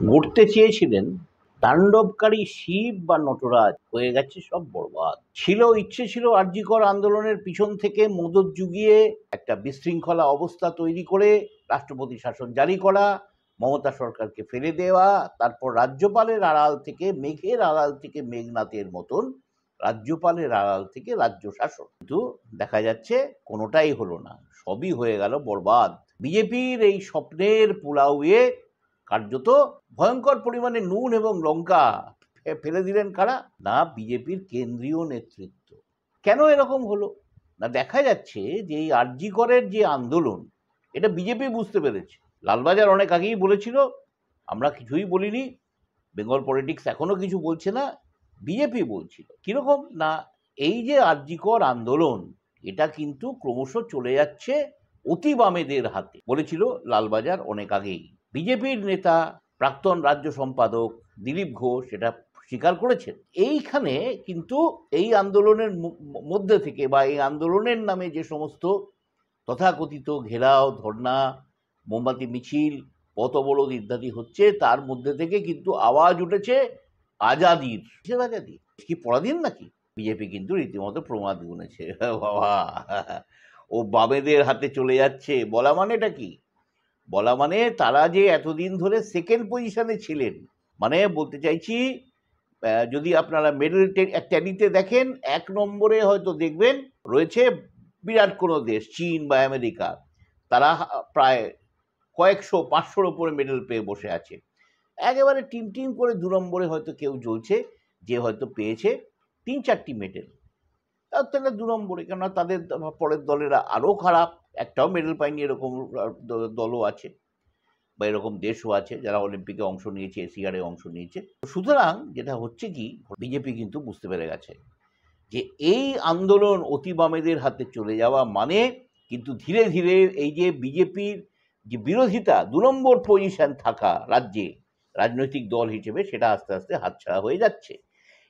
গড়তে চেয়েছিলেন তাণ্ডবকারী শিব বা নটরাজ, হয়ে গেছে সব বরবাদ। ইচ্ছে ছিল আর.জি. কর আন্দোলনের পিছন থেকে মদত জুগিয়ে একটা বিশৃঙ্খলা অবস্থা তৈরি করে রাষ্ট্রপতি শাসন জারি করা, মমতা সরকারকে ফেলে দেওয়া, তারপর রাজ্যপালের আড়াল থেকে মেঘের আড়াল থেকে মেঘনাথের মতন রাজ্যপালের আড়াল থেকে রাজ্য শাসন। কিন্তু দেখা যাচ্ছে কোনোটাই হলো না, সবই হয়ে গেল বরবাদ। বিজেপির এই স্বপ্নের পোলাওয়ে কার্যত ভয়ঙ্কর পরিমাণে নুন এবং লঙ্কা ফেলে দিলেন কারা? না, বিজেপির কেন্দ্রীয় নেতৃত্ব। কেন এরকম হলো না, দেখা যাচ্ছে যে এই আর.জি. করের যে আন্দোলন, এটা বিজেপি বুঝতে পেরেছে। লালবাজার অনেক আগেই বলেছিল, আমরা কিছুই বলিনি, বেঙ্গল পলিটিক্স এখনো কিছু বলছে না, বিজেপি বলছিল। কিরকম না, এই যে আর.জি. কর আন্দোলন, এটা কিন্তু ক্রমশ চলে যাচ্ছে অতি বামেদের হাতে, বলেছিল লালবাজার অনেক আগেই। বিজেপির নেতা প্রাক্তন রাজ্য সম্পাদক দিলীপ ঘোষ এটা স্বীকার করেছেন। এইখানে কিন্তু এই আন্দোলনের মধ্যে থেকে বা এই আন্দোলনের নামে যে সমস্ত তথাকথিত ঘেরাও, ধর্ণা, মোমবাতি মিছিল, পথ অবরোধ ইত্যাদি হচ্ছে, তার মধ্যে থেকে কিন্তু আওয়াজ উঠেছে আজাদির। কিসের আজাদি? কি পরাধীন নাকি? বিজেপি কিন্তু রীতিমতো প্রমাদ গুনেছে, বাবা ও বামেদের হাতে চলে যাচ্ছে। বলা মানেটা কি? বলা মানে তারা যে এতদিন ধরে সেকেন্ড পজিশনে ছিলেন, মানে বলতে চাইছি, যদি আপনারা মেডেল ট্যালিতে দেখেন, 1 নম্বরে হয়তো দেখবেন রয়েছে বিরাট কোনো দেশ, চীন বা আমেরিকা, তারা প্রায় কয়েকশো 500-র উপরে মেডেল পেয়ে বসে আছে। একেবারে টিম টিম করে 2 নম্বরে হয়তো কেউ জ্বলছে, যে হয়তো পেয়েছে 3-4টি মেডেল, তাহলে 2 নম্বরে। কেননা তাদের পরের দলেরা আরও খারাপ, একটাও মেডেল পায়নি এরকম দলও আছে, বা এরকম দেশও আছে যারা অলিম্পিকে অংশ নিয়েছে, এশিয়াডে অংশ নিয়েছে। সুতরাং যেটা হচ্ছে কি, বিজেপি কিন্তু বুঝতে পেরে গেছে যে এই আন্দোলন অতি বামেদের হাতে চলে যাওয়া মানে কিন্তু ধীরে ধীরে এই যে বিজেপির যে বিরোধিতা, 2 নম্বর পজিশন থাকা রাজ্যে রাজনৈতিক দল হিসেবে, সেটা আস্তে আস্তে হাতছাড়া হয়ে যাচ্ছে।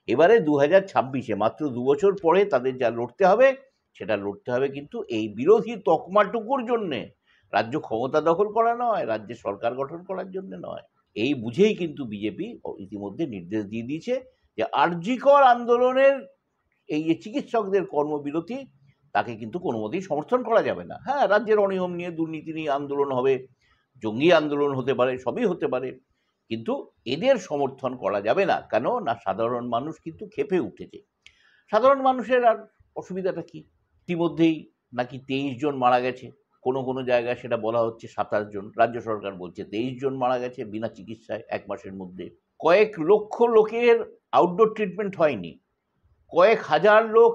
এবারে 2026-এ মাত্র 2 বছর পরে তাদের যা লড়তে হবে, সেটা লড়তে হবে কিন্তু এই বিরোধী তকমাটুকুর জন্যে, রাজ্য ক্ষমতা দখল করা নয়, রাজ্যে সরকার গঠন করার জন্য নয়। এই বুঝেই কিন্তু বিজেপি ইতিমধ্যে নির্দেশ দিয়ে দিয়েছে যে আর.জি. কর আন্দোলনের এই যে চিকিৎসকদের কর্মবিরতি, তাকে কিন্তু কোনো মতেই সমর্থন করা যাবে না। হ্যাঁ, রাজ্যের অনিয়ম নিয়ে, দুর্নীতি নিয়ে আন্দোলন হবে, জঙ্গি আন্দোলন হতে পারে, সবই হতে পারে, কিন্তু এদের সমর্থন করা যাবে না। কেন না, সাধারণ মানুষ কিন্তু ক্ষেপে উঠেছে। সাধারণ মানুষের আর অসুবিধাটা কি? ইতিমধ্যেই নাকি 23 জন মারা গেছে, কোনো কোনো জায়গায় সেটা বলা হচ্ছে 27 জন, রাজ্য সরকার বলছে 23 জন মারা গেছে বিনা চিকিৎসায় 1 মাসের মধ্যে। কয়েক লক্ষ লোকের আউটডোর ট্রিটমেন্ট হয়নি, কয়েক হাজার লোক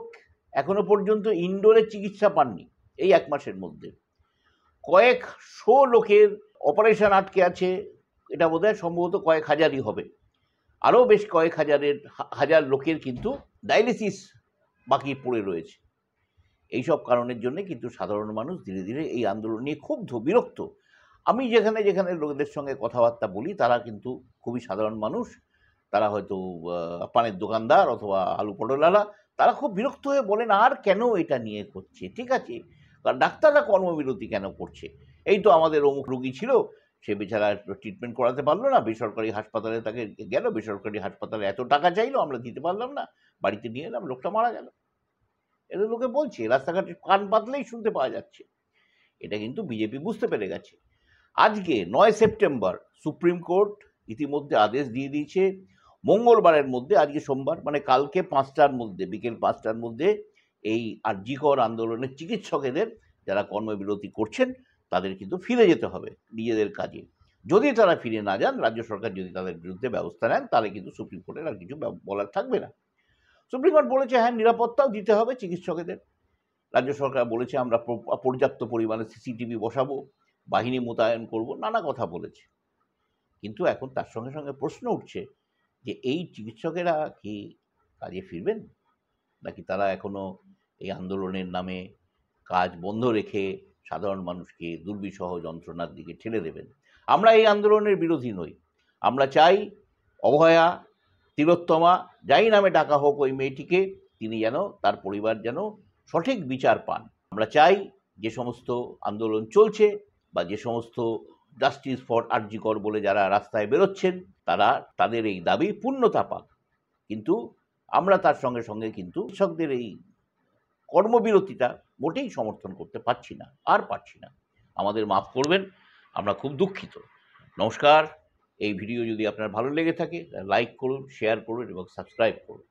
এখনো পর্যন্ত ইনডোরে চিকিৎসা পাননি এই 1 মাসের মধ্যে, কয়েকশো লোকের অপারেশন আটকে আছে, এটা বোধহয় সম্ভবত কয়েক হাজারই হবে, আরও বেশ কয়েক হাজার লোকের কিন্তু ডায়ালিসিস বাকি পড়ে রয়েছে। এইসব কারণের জন্য কিন্তু সাধারণ মানুষ ধীরে ধীরে এই আন্দোলন নিয়ে খুব বিরক্ত। আমি যেখানে যেখানে লোকেদের সঙ্গে কথাবার্তা বলি, তারা কিন্তু খুবই সাধারণ মানুষ, তারা হয়তো পানের দোকানদার অথবা আলু পটলালা, তারা খুব বিরক্ত হয়ে বলেন, আর কেন এটা নিয়ে করছে? ঠিক আছে, ডাক্তাররা কর্মবিরতি কেন করছে? এই তো আমাদের অমুক রোগী ছিল, সে বেচারা ট্রিটমেন্ট করাতে পারলো না, বেসরকারি হাসপাতালে তাকে গেল, বেসরকারি হাসপাতালে এত টাকা চাইলো, আমরা দিতে পারলাম না, বাড়িতে নিয়ে এলাম, লোকটা মারা গেল। এটা লোকে বলছে, রাস্তাঘাটে কান পাতলেই শুনতে পাওয়া যাচ্ছে। এটা কিন্তু বিজেপি বুঝতে পেরে গেছে। আজকে 9 সেপ্টেম্বর সুপ্রিম কোর্ট ইতিমধ্যে আদেশ দিয়ে দিয়েছে, মঙ্গলবারের মধ্যে, আজকে সোমবার, মানে কালকে 5টার মধ্যে, বিকেল 5টার মধ্যে এই আর.জি. কর আন্দোলনের চিকিৎসকেদের যারা কর্মবিরতি করছেন, তাদের কিন্তু ফিরে যেতে হবে নিজেদের কাজে। যদি তারা ফিরে না যান, রাজ্য সরকার যদি তাদের বিরুদ্ধে ব্যবস্থা নেন, তাহলে কিন্তু সুপ্রিম কোর্টের আর কিছু বলার থাকবে না। সুপ্রিম কোর্ট বলেছে, হ্যাঁ, নিরাপত্তাও দিতে হবে চিকিৎসকেদের। রাজ্য সরকার বলেছে, আমরা পর্যাপ্ত পরিমাণে সিসিটিভি বসাবো, বাহিনী মোতায়েন করব, নানা কথা বলেছে। কিন্তু এখন তার সঙ্গে সঙ্গে প্রশ্ন উঠছে যে এই চিকিৎসকেরা কি কাজে ফিরবেন, নাকি তারা এখনো এই আন্দোলনের নামে কাজ বন্ধ রেখে সাধারণ মানুষকে দুর্বিষহ যন্ত্রণার দিকে ঠেলে দেবেন? আমরা এই আন্দোলনের বিরোধী নই, আমরা চাই অভয়া, তিলোত্তমা, যাই নামে ডাকা হোক ওই মেয়েটিকে, তিনি যেন, তার পরিবার যেন সঠিক বিচার পান। আমরা চাই যে সমস্ত আন্দোলন চলছে বা যে সমস্ত জাস্টিস ফর আরজি কর বলে যারা রাস্তায় বেরোচ্ছেন তারা তাদের এই দাবি পূর্ণতা পাক। কিন্তু আমরা তার সঙ্গে সঙ্গে কিন্তু কৃষকদের এই কর্মবিরতিটা মোটেই সমর্থন করতে পারছি না, আর পারছি না। আমাদের মাফ করবেন, আমরা খুব দুঃখিত। নমস্কার। এই ভিডিও যদি আপনার ভালো লেগে থাকে লাইক করুন, শেয়ার করুন এবং সাবস্ক্রাইব করুন।